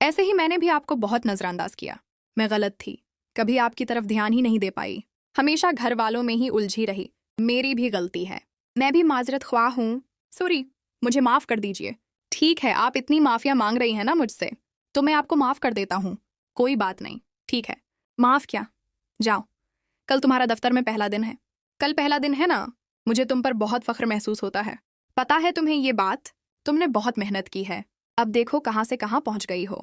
ऐसे ही मैंने भी आपको बहुत नजरअंदाज किया। मैं गलत थी, कभी आपकी तरफ ध्यान ही नहीं दे पाई, हमेशा घर वालों में ही उलझी रही। मेरी भी गलती है, मैं भी माजरत ख्वाह हूँ। सॉरी, मुझे माफ कर दीजिए। ठीक है, आप इतनी माफिया मांग रही हैं ना मुझसे, तो मैं आपको माफ कर देता हूँ। कोई बात नहीं, ठीक है। माफ क्या, जाओ। कल तुम्हारा दफ्तर में पहला दिन है। कल पहला दिन है ना, मुझे तुम पर बहुत फख्र महसूस होता है। पता है तुम्हें ये बात, तुमने बहुत मेहनत की है। अब देखो कहाँ से कहाँ पहुंच गई हो।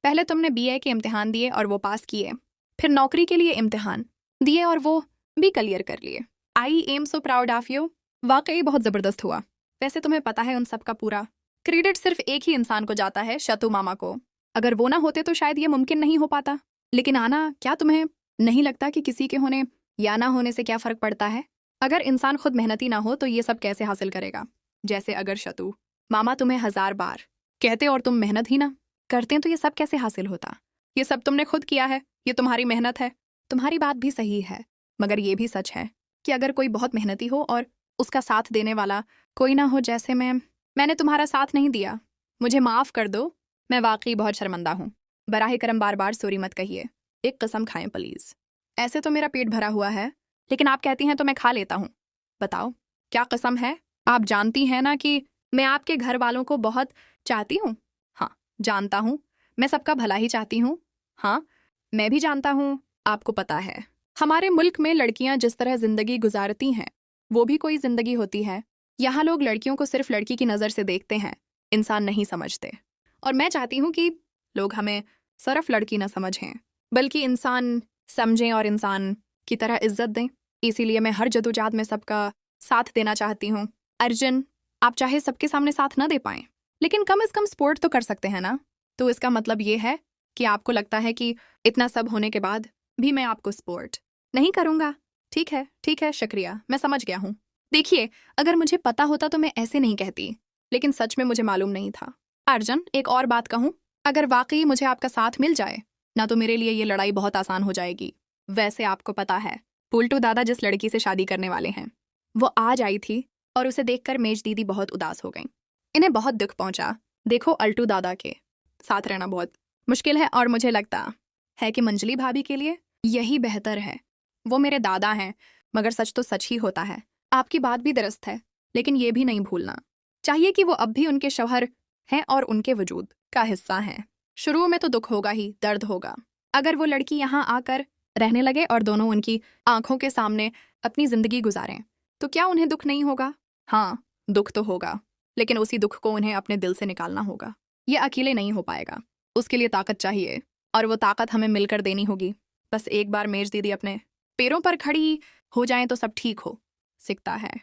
पहले तुमने बीए के इम्तिहान दिए और वो पास किए, फिर नौकरी के लिए इम्तिहान दिए और वो भी क्लियर कर लिए। I am so proud of you. वाकई बहुत जबरदस्त हुआ। वैसे तुम्हें पता है उन सब का पूरा क्रेडिट सिर्फ एक ही इंसान को जाता है, शतु मामा को। अगर वो ना होते तो शायद ये मुमकिन नहीं हो पाता। लेकिन आना, क्या तुम्हें नहीं लगता कि किसी के होने या ना होने से क्या फर्क पड़ता है? अगर इंसान खुद मेहनती ना हो तो ये सब कैसे हासिल करेगा? जैसे अगर शतु मामा तुम्हें 1000 बार कहते और तुम मेहनत ही ना करते तो ये सब कैसे हासिल होता? ये सब तुमने खुद किया है, ये तुम्हारी मेहनत है। तुम्हारी बात भी सही है, मगर ये भी सच है कि अगर कोई बहुत मेहनती हो और उसका साथ देने वाला कोई ना हो, जैसे मैंने तुम्हारा साथ नहीं दिया, मुझे माफ कर दो। मैं वाकई बहुत शर्मिंदा हूँ। बराह करम बार बार सॉरी मत कहिए। एक कसम खाएं प्लीज। ऐसे तो मेरा पेट भरा हुआ है, लेकिन आप कहती हैं तो मैं खा लेता हूँ। बताओ क्या कसम है? आप जानती हैं ना कि मैं आपके घर वालों को बहुत चाहती हूँ। हाँ, जानता हूँ। मैं सबका भला ही चाहती हूँ। हाँ, मैं भी जानता हूँ। आपको पता है हमारे मुल्क में लड़कियां जिस तरह जिंदगी गुजारती हैं वो भी कोई जिंदगी होती है। यहाँ लोग लड़कियों को सिर्फ लड़की की नज़र से देखते हैं, इंसान नहीं समझते। और मैं चाहती हूँ कि लोग हमें सिर्फ लड़की न समझें, बल्कि इंसान समझें और इंसान की तरह इज्जत दें। इसीलिए मैं हर जदोजहद में सबका साथ देना चाहती हूँ। अर्जुन, आप चाहे सबके सामने साथ न दे पाएं, लेकिन कम से कम सपोर्ट तो कर सकते हैं ना? तो इसका मतलब ये है कि आपको लगता है कि इतना सब होने के बाद भी मैं आपको सपोर्ट नहीं करूँगा। ठीक है, ठीक है, शुक्रिया, मैं समझ गया हूँ। देखिए, अगर मुझे पता होता तो मैं ऐसे नहीं कहती, लेकिन सच में मुझे मालूम नहीं था। अर्जुन, एक और बात कहूँ, अगर वाकई मुझे आपका साथ मिल जाए ना तो मेरे लिए ये लड़ाई बहुत आसान हो जाएगी। वैसे आपको पता है पुलटू दादा जिस लड़की से शादी करने वाले हैं वो आज आई थी और उसे देखकर मेज दीदी बहुत उदास हो गई। इन्हें बहुत दुख पहुंचा। देखो, अल्टू दादा के साथ रहना बहुत मुश्किल है और मुझे लगता है कि मंजली भाभी के लिए यही बेहतर है। वो मेरे दादा हैं, मगर सच तो सच ही होता है। आपकी बात भी दुरुस्त है, लेकिन ये भी नहीं भूलना चाहिए कि वो अब भी उनके शौहर हैं और उनके वजूद का हिस्सा हैं। शुरू में तो दुख होगा ही, दर्द होगा। अगर वो लड़की यहाँ आकर रहने लगे और दोनों उनकी आंखों के सामने अपनी जिंदगी गुजारें तो क्या उन्हें दुख नहीं होगा? हाँ, दुख तो होगा, लेकिन उसी दुख को उन्हें अपने दिल से निकालना होगा। ये अकेले नहीं हो पाएगा, उसके लिए ताकत चाहिए और वो ताकत हमें मिलकर देनी होगी। बस एक बार मेज दीदी अपने पैरों पर खड़ी हो जाएं तो सब ठीक हो सकता है।